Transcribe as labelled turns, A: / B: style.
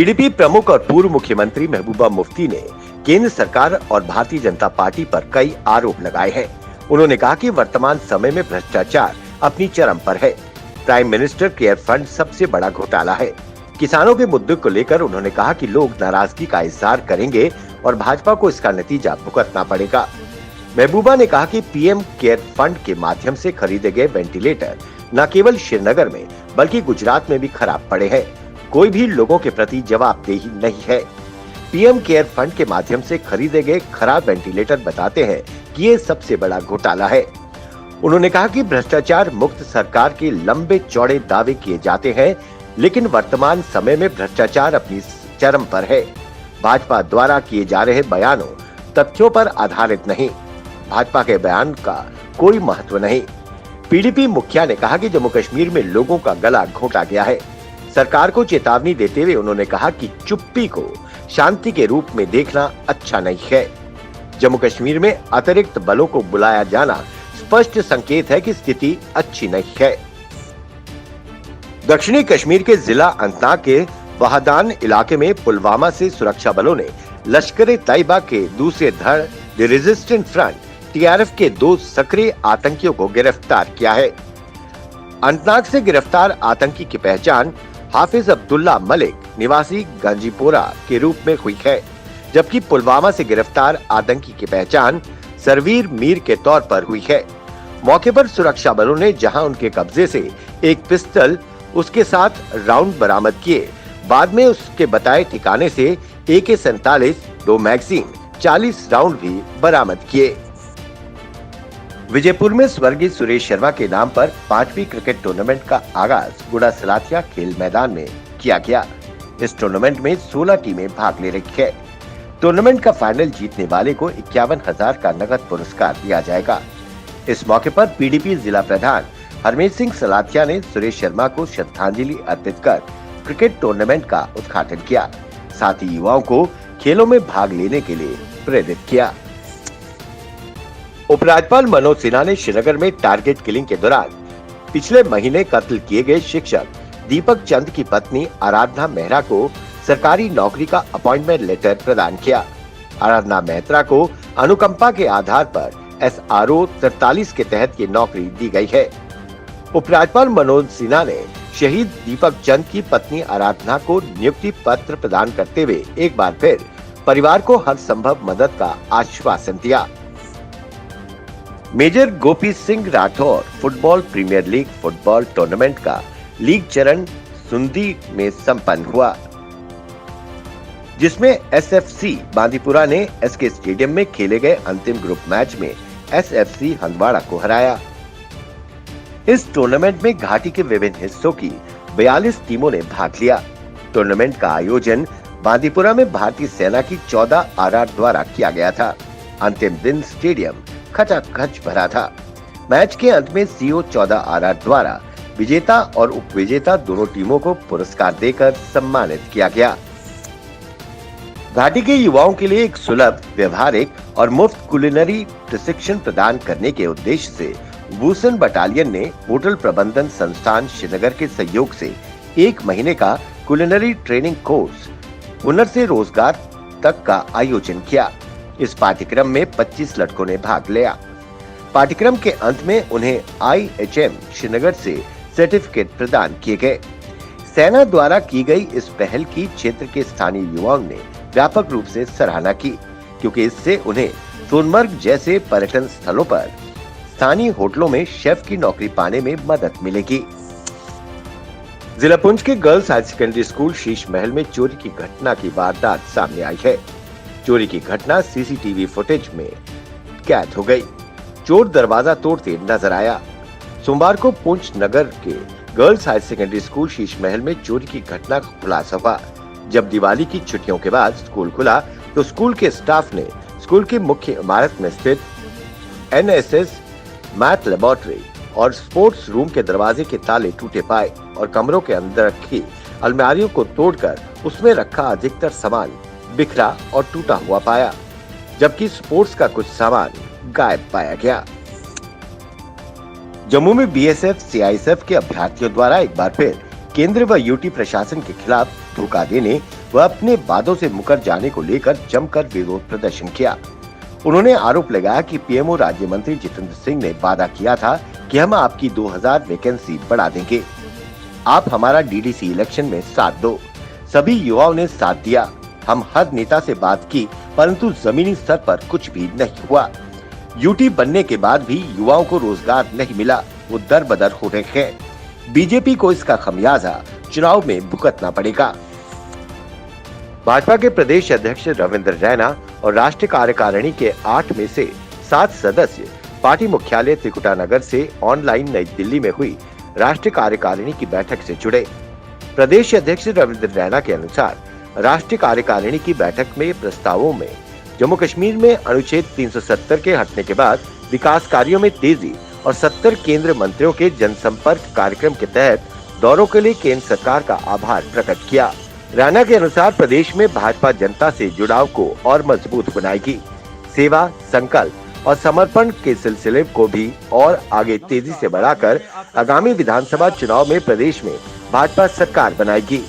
A: PDP प्रमुख और पूर्व मुख्यमंत्री महबूबा मुफ्ती ने केंद्र सरकार और भारतीय जनता पार्टी पर कई आरोप लगाए हैं। उन्होंने कहा कि वर्तमान समय में भ्रष्टाचार अपनी चरम पर है। प्राइम मिनिस्टर केयर फंड सबसे बड़ा घोटाला है। किसानों के मुद्दे को लेकर उन्होंने कहा कि लोग नाराजगी का इजहार करेंगे और भाजपा को इसका नतीजा भुगतना पड़ेगा। महबूबा ने कहा कि पीएम केयर फंड के माध्यम से खरीदे गए वेंटिलेटर न केवल श्रीनगर में बल्कि गुजरात में भी खराब पड़े हैं। कोई भी लोगों के प्रति जवाबदेही नहीं है। पीएम केयर फंड के माध्यम से खरीदे गए खराब वेंटिलेटर बताते हैं कि ये सबसे बड़ा घोटाला है। उन्होंने कहा कि भ्रष्टाचार मुक्त सरकार के लंबे चौड़े दावे किए जाते हैं, लेकिन वर्तमान समय में भ्रष्टाचार अपनी चरम पर है। भाजपा द्वारा किए जा रहे बयानों तथ्यों पर आधारित नहीं। भाजपा के बयान का कोई महत्व नहीं। पीडीपी मुखिया ने कहा कि जम्मू कश्मीर में लोगों का गला घोंटा गया है। सरकार को चेतावनी देते हुए उन्होंने कहा कि चुप्पी को शांति के रूप में देखना अच्छा नहीं है। जम्मू कश्मीर में अतिरिक्त बलों को बुलाया जाना स्पष्ट संकेत है कि स्थिति अच्छी नहीं है। दक्षिणी कश्मीर के जिला अनंतनाग के वहादान इलाके में पुलवामा से सुरक्षा बलों ने लश्कर-ए-तैयबा के दूसरे धड़ द रेजिस्टेंट फ्रंट टीआरएफ के 2 सक्रिय आतंकियों को गिरफ्तार किया है। अनंतनाग से गिरफ्तार आतंकी की पहचान हाफिज अब्दुल्ला मलिक निवासी गांजीपोरा के रूप में हुई है, जबकि पुलवामा से गिरफ्तार आतंकी की पहचान सरवीर मीर के तौर पर हुई है। मौके पर सुरक्षा बलों ने जहां उनके कब्जे से एक पिस्टल, उसके साथ राउंड बरामद किए। बाद में उसके बताए ठिकाने से AK-47, 2 मैगजीन, 40 राउंड भी बरामद किए। विजयपुर में स्वर्गीय सुरेश शर्मा के नाम पर 5वीं क्रिकेट टूर्नामेंट का आगाज गुड़ा सलाथिया खेल मैदान में किया गया। इस टूर्नामेंट में 16 टीमें भाग ले रही है। टूर्नामेंट का फाइनल जीतने वाले को 51,000 का नगद पुरस्कार दिया जाएगा। इस मौके पर पीडीपी जिला प्रधान हरमीत सिंह सलाथिया ने सुरेश शर्मा को श्रद्धांजलि अर्पित कर क्रिकेट टूर्नामेंट का उद्घाटन किया। साथ ही युवाओं को खेलों में भाग लेने के लिए प्रेरित किया। उपराज्यपाल मनोज सिन्हा ने श्रीनगर में टारगेट किलिंग के दौरान पिछले महीने कत्ल किए गए शिक्षक दीपक चंद की पत्नी आराधना मेहरा को सरकारी नौकरी का अपॉइंटमेंट लेटर प्रदान किया। आराधना मेहरा को अनुकंपा के आधार पर SRO 43 के तहत ये नौकरी दी गई है। उपराज्यपाल मनोज सिन्हा ने शहीद दीपक चंद की पत्नी आराधना को नियुक्ति पत्र प्रदान करते हुए एक बार फिर परिवार को हर संभव मदद का आश्वासन दिया। Major Gopi Singh Rathore football premier league football tournament का लीग चरण सुंदी में संपन्न हुआ, जिसमें SFC बांदीपुरा ने SK स्टेडियम में खेले गए अंतिम ग्रुप मैच में SFC हंदवाड़ा को हराया। इस टूर्नामेंट में घाटी के विभिन्न हिस्सों की 42 टीमों ने भाग लिया। टूर्नामेंट का आयोजन बांदीपुरा में भारतीय सेना की 14 RR द्वारा किया गया था। अंतिम दिन स्टेडियम खचाखच भरा था। मैच के अंत में CO 14 RR द्वारा विजेता और उपविजेता दोनों टीमों को पुरस्कार देकर सम्मानित किया गया। घाटी के युवाओं के लिए एक सुलभ, व्यवहारिक और मुफ्त कुलिनरी प्रशिक्षण प्रदान करने के उद्देश्य से भूषण बटालियन ने होटल प्रबंधन संस्थान श्रीनगर के सहयोग से 1 महीने का कुलिनरी ट्रेनिंग कोर्स हुनर से रोजगार तक का आयोजन किया। इस पाठ्यक्रम में 25 लड़कों ने भाग लिया। पाठ्यक्रम के अंत में उन्हें IHM श्रीनगर से सर्टिफिकेट प्रदान किए गए। सेना द्वारा की गई इस पहल की क्षेत्र के स्थानीय युवाओं ने व्यापक रूप से सराहना की, क्योंकि इससे उन्हें सोनमर्ग जैसे पर्यटन स्थलों पर स्थानीय होटलों में शेफ की नौकरी पाने में मदद मिलेगी। जिला पुंछ के girls higher secondary school Sheesh Mahal में चोरी की घटना की वारदात सामने आई है। चोरी की घटना CCTV फुटेज में कैद हो गई। चोर दरवाजा तोड़ते नजर आया। सोमवार को पुंछ नगर के girls higher secondary school Sheesh Mahal में चोरी की घटना का खुलासा हुआ। जब दिवाली की छुट्टियों के बाद स्कूल खुला तो स्कूल के स्टाफ ने स्कूल की मुख्य इमारत में स्थित NSS मैथ लेबोरेटरी और स्पोर्ट्स रूम के दरवाजे के ताले टूटे पाए और कमरों के अंदर रखी अलमारियों को तोड़कर उसमें रखा अधिकतर सामान बिखरा और टूटा हुआ पाया, जबकि स्पोर्ट्स का कुछ सामान गायब पाया गया। जम्मू में BSF CISF के अभ्यर्थियों द्वारा एक बार फिर केंद्र व UT प्रशासन के खिलाफ धोखा देने वह अपने वादों से मुकर जाने को लेकर जमकर विरोध प्रदर्शन किया। उन्होंने आरोप लगाया कि पीएमओ राज्य मंत्री जितेंद्र सिंह ने वादा किया था कि हम आपकी 2000 वैकेंसी बढ़ा देंगे, आप हमारा डीडीसी इलेक्शन में साथ दो। सभी युवाओं ने साथ दिया। हम हर नेता से बात की, परंतु जमीनी स्तर पर कुछ भी नहीं हुआ। यूटी बनने के बाद भी युवाओं को रोजगार नहीं मिला, वो दर-बदर हो रहे हैं। बीजेपी को इसका खमियाजा चुनाव में भुगतना पड़ेगा। भाजपा के प्रदेश अध्यक्ष रविंद्र रैना और राष्ट्रीय कार्यकारिणी के 8 में से 7 सदस्य पार्टी मुख्यालय त्रिकुटानगर से ऑनलाइन नई दिल्ली में हुई राष्ट्रीय कार्यकारिणी की बैठक से जुड़े। प्रदेश अध्यक्ष रविंद्र रैना के अनुसार राष्ट्रीय कार्यकारिणी की बैठक में प्रस्तावों में जम्मू कश्मीर में अनुच्छेद 370 के हटने के बाद विकास कार्यों में तेजी और 70 केंद्रीय मंत्रियों के जनसंपर्क कार्यक्रम के तहत दौरों के लिए केंद्र सरकार का आभार प्रकट किया। रैना के अनुसार प्रदेश में भाजपा जनता से जुड़ाव को और मजबूत बनाएगी, सेवा, संकल्प और समर्पण के सिलसिले को भी और आगे तेजी से बढ़ाकर आगामी विधानसभा चुनाव में प्रदेश में भाजपा सरकार बनाएगी।